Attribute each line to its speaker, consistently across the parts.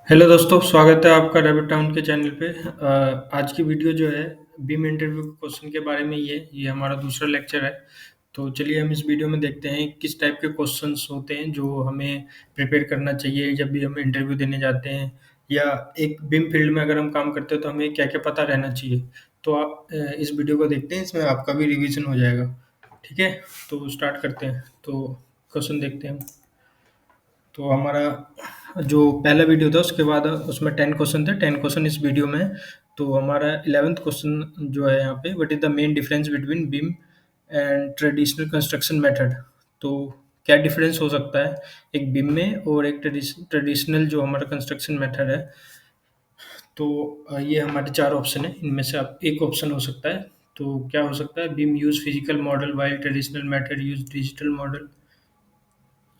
Speaker 1: Hello दोस्तों, स्वागत है आपका रैबिट टाउन के चैनल पे। आज की वीडियो जो है बीम इंटरव्यू क्वेश्चन के बारे में ये हमारा दूसरा लेक्चर है। तो चलिए हम इस वीडियो में देखते हैं किस टाइप के क्वेश्चंस होते हैं जो हमें प्रिपेयर करना चाहिए जब भी हम इंटरव्यू देने जाते हैं, या एक बीम फील्ड में अगर हम काम करते हैं तो हमें क्या-क्या पता रहना चाहिए। तो आप इस वीडियो को देखते हैं, इसमें आपका भी रिवीजन हो जाएगा। ठीक है? तो स्टार्ट करते हैं। तो क्वेश्चन देखते हैं हम। तो हमारा जो पहला वीडियो था उसके बाद उसमें 10 क्वेश्चन थे, 10 क्वेश्चन इस वीडियो में है। तो हमारा 11th क्वेश्चन जो है यहाँ पे, what is the main difference between BIM and traditional construction method. तो क्या डिफरेंस हो सकता है एक बीम में और एक ट्रेडिशनल जो हमारा कंस्ट्रक्शन मेथड है। तो ये हमारे चार ऑप्शन है, इनमें से आप एक ऑप्शन हो सकता है। तो क्या हो सकता है, BIM use physical model while traditional method use digital model.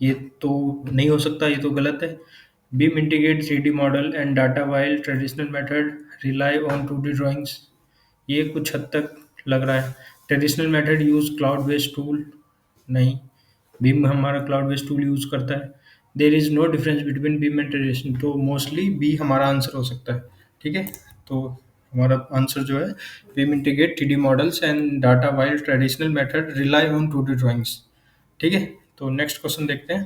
Speaker 1: ये तो नहीं हो सकता, ये तो गलत है। BIM integrate 3D model and data while traditional method rely on 2D drawings. ये कुछ हद तक लग रहा है। Traditional method use cloud based tool. नहीं, बीम हमारा क्लाउड बेस्ड टूल यूज करता है। There is no difference between BIM and traditional, तो मोस्टली बी हमारा आंसर हो सकता है। ठीक है, तो हमारा आंसर जो है, BIM integrate 3D models and data while traditional method rely on 2D drawings. ठीक है, तो नेक्स्ट क्वेश्चन देखते हैं।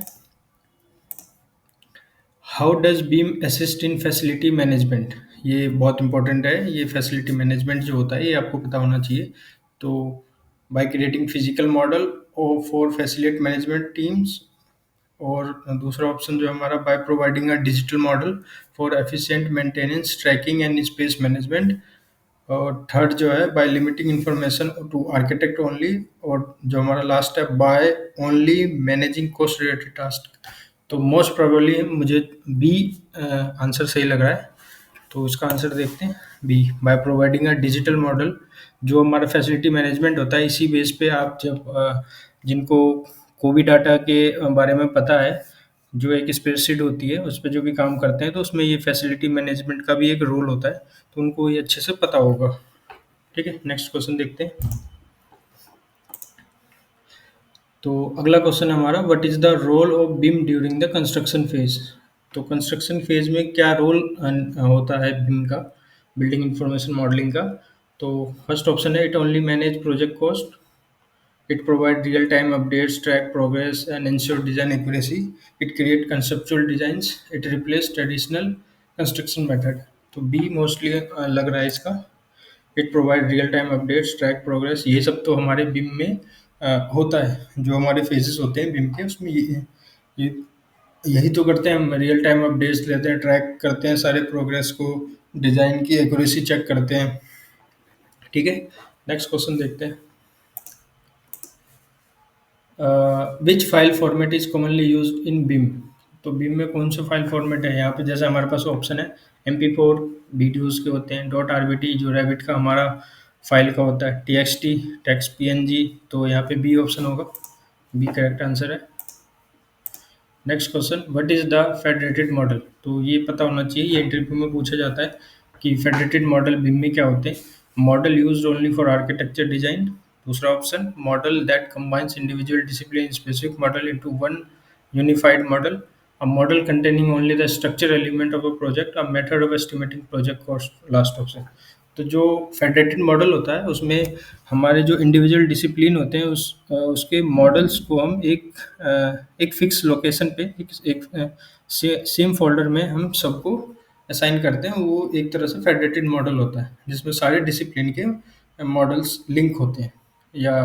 Speaker 1: How does beam assist in facility management. ये बहुत इंपॉर्टेंट है, ये फैसिलिटी मैनेजमेंट जो होता है ये आपको पता होना चाहिए। तो बाय क्रिएटिंग फिजिकल मॉडल और फॉर फैसिलिटी मैनेजमेंट टीम्स, और दूसरा ऑप्शन जो है हमारा, by providing a digital model for efficient maintenance tracking and space management. और थर्ड जो है, by limiting information to architect only. और जो हमारा लास्ट है, by only managing cost related task. तो मोस्ट प्रोबेबली मुझे बी आंसर सही लग रहा है। तो इसका आंसर देखते हैं, B by providing a digital model. जो हमारा फैसिलिटी मैनेजमेंट होता है, इसी बेस पे आप जब जिनको कोविड डाटा के बारे में पता है, जो एक स्प्रेडशीट होती है उस पे जो भी काम करते हैं, तो उसमें ये फैसिलिटी मैनेजमेंट का भी एक रोल होता है। तो उनको ये अच्छे से पता होगा। ठीक है, नेक्स्ट क्वेश्चन देखते हैं। तो अगला क्वेश्चन हमारा, what is the role of BIM during the construction phase. तो कंस्ट्रक्शन फेज में क्या रोल होता है बीम का, बिल्डिंग इंफॉर्मेशन मॉडलिंग का। तो फर्स्ट ऑप्शन है, it only manage project cost. It provide real time updates, track progress and ensure design accuracy. It create conceptual designs. It replace traditional construction method. तो be mostly लग रहा है इसका। It provide real time updates, track progress, ये सब तो हमारे beam में होता है। जो हमारे फेजेस होते हैं बीम के, उसमें ये यही तो करते हैं हम। रियल टाइम अपडेट्स लेते हैं, ट्रैक करते हैं सारे प्रोग्रेस को, डिज़ाइन की एक्यूरेसी चेक करते हैं। ठीक है, नेक्स्ट क्वेश्चन देखते हैं। Which file format is commonly use in BIM. तो बीम में कौन सा फाइल फॉर्मेट है यहाँ पे, जैसे हमारे पास ऑप्शन है MP4 वीडियोज़ के होते हैं, .rbt जो रैबिट का हमारा फाइल का होता है, TXT टेक्स्ट PNG। तो यहाँ पे बी ऑप्शन होगा, बी करेक्ट आंसर है। Next question, what is the federated model. तो ये पता होना चाहिए, ये इंटरव्यू में पूछा जाता है कि फेडरेटेड मॉडल बीम में क्या होते हैं। Model used only for architecture design. दूसरा option, model that combines individual discipline specific model into one unified model. A model containing only the structure element of a project. A method of estimating project cost. Last option. तो जो federated model होता है उसमें हमारे जो individual discipline होते हैं उसके मॉडल्स को हम एक फिक्स लोकेशन पे सेम फोल्डर में हम सबको असाइन करते हैं। वो एक तरह से फेडरेटेड मॉडल होता है जिसमें सारे डिसिप्लिन के मॉडल्स लिंक होते हैं, या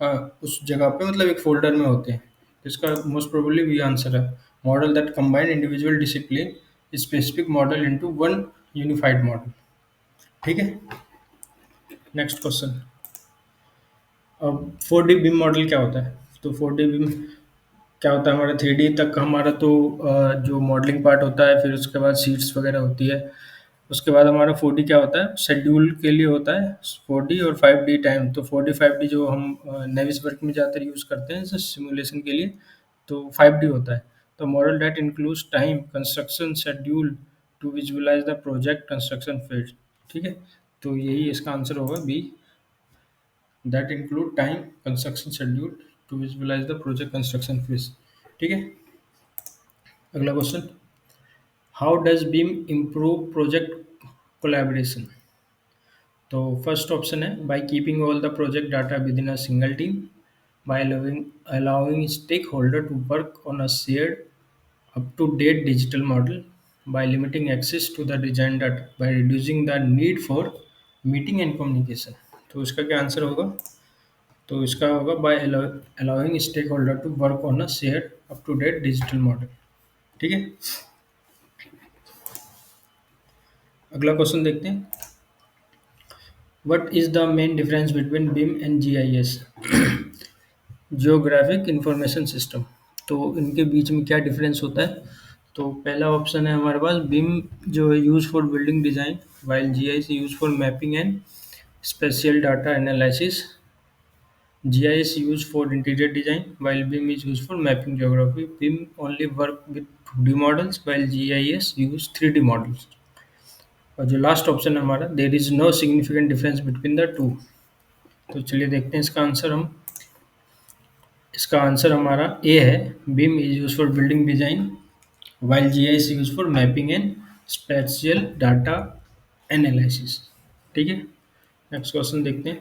Speaker 1: अ, उस जगह पे मतलब एक फोल्डर में होते हैं। तो इसका मोस्ट प्रोबेबली भी आंसर है, model that combine individual discipline specific model into one unified model. ठीक है, नेक्स्ट क्वेश्चन। अब 4D बीम मॉडल क्या होता है। तो 4D बीम क्या होता है, हमारा 3D तक हमारा तो जो मॉडलिंग पार्ट होता है, फिर उसके बाद शीट्स वगैरह होती है। उसके बाद हमारा 4D क्या होता है, शेड्यूल के लिए होता है 4D, और 5D टाइम। तो 4D 5D जो हम नेविस वर्क में ज़्यादातर यूज़ करते हैं सिमुलेशन के लिए, तो 5D होता है। तो model that includes time construction schedule to visualise the project construction phase. ठीक है, तो यही इसका आंसर होगा, B that include time construction schedule to visualise the project construction phase. ठीक है, अगला question. How does BIM improve project collaboration? तो फर्स्ट ऑप्शन है by keeping all the project data within a single team, by allowing stakeholder to work on a shared up to date digital model, by limiting access to the design data, by reducing the need for meeting and communication। तो इसका क्या answer होगा? तो इसका होगा bye allowing stakeholder to work on a shared up to date digital model। ठीक है, अगला क्वेश्चन देखते हैं। What is the main difference between BIM and GIS? Geographic information system. तो इनके बीच में क्या डिफरेंस होता है? तो पहला ऑप्शन है हमारे पास बीम जो है use for building design, while GIS use for mapping and spatial data analysis. GIS used for interior design, while BIM is used for mapping geography. BIM only work with 2D models, while GIS use 3D models। और जो last option है हमारा, there is no significant difference between the two. तो चलिए देखते हैं इसका answer हम। इसका आंसर हमारा ए है, BIM is use for building design, while GIS use for mapping and spatial data analysis. ठीक है, नेक्स्ट क्वेश्चन देखते हैं।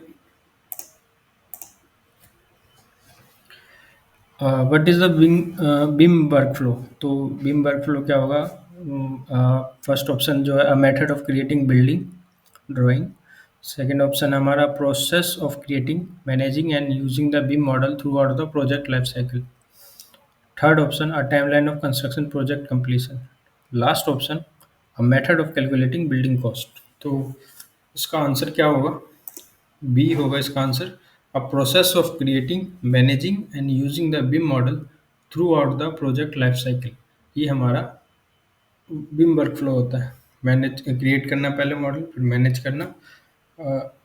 Speaker 1: What is the BIM workflow? तो बीम वर्कफ्लो क्या होगा? फर्स्ट ऑप्शन जो है a method of creating building drawing. Second option हमारा process of creating, managing and using the BIM model throughout the project life cycle. Third option a timeline of construction project completion. Last option a method of calculating building cost. तो इसका answer क्या होगा? B होगा इसका answer, a process of creating, managing and using the BIM model throughout the project life cycle. ये हमारा beam work flow होता है। मैनेज क्रिएट करना पहले मॉडल, फिर मैनेज करना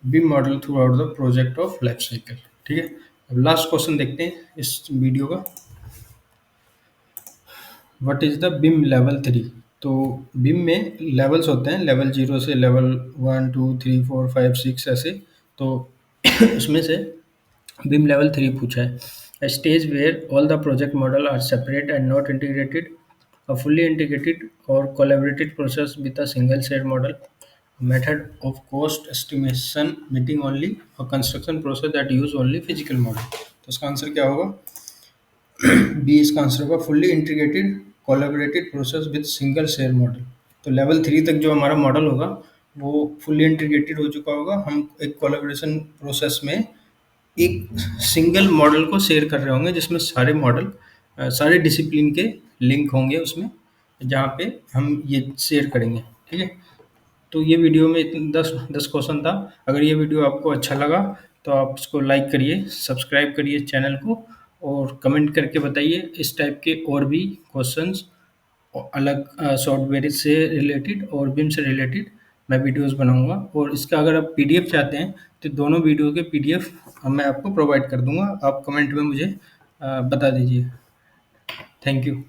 Speaker 1: beam model throughout the project of life cycle. ठीक है, अब लास्ट क्वेश्चन देखते हैं इस वीडियो का। What is the beam level 3? तो बीम में लेवल्स होते हैं, लेवल 0 से लेवल 1 2 3 4 5 6 ऐसे। तो उसमें से बीम लेवल 3 पूछा है, a stage where all the project model are separate and not integrated, a fully integrated or collaborated process with a single shared model, a method of cost estimation meeting only, a construction process that use only physical model। तो इसका answer क्या होगा? B इसका answer होगा fully integrated collaborated process with single share model. तो level 3 तक जो हमारा मॉडल होगा वो फुल्ली इंटीग्रेटेड हो चुका होगा। हम एक कोलैबोरेशन प्रोसेस में एक सिंगल मॉडल को शेयर कर रहे होंगे, जिसमें सारे मॉडल सारे डिसिप्लिन के लिंक होंगे उसमें, जहाँ पे हम ये शेयर करेंगे। ठीक है, तो ये वीडियो में 10 क्वेश्चन था। अगर ये वीडियो आपको अच्छा लगा तो आप इसको लाइक करिए, सब्सक्राइब करिए चैनल को, और कमेंट करके बताइए इस टाइप के और भी क्वेश्चंस अलग सॉफ्टवेयर से रिलेटेड और बिम से रिलेटेड मैं वीडियोस बनाऊंगा। और इसका अगर आप पीडीएफ चाहते हैं तो दोनों वीडियो के पीडीएफ मैं आपको प्रोवाइड कर दूंगा। आप कमेंट में मुझे बता दीजिए। Thank you.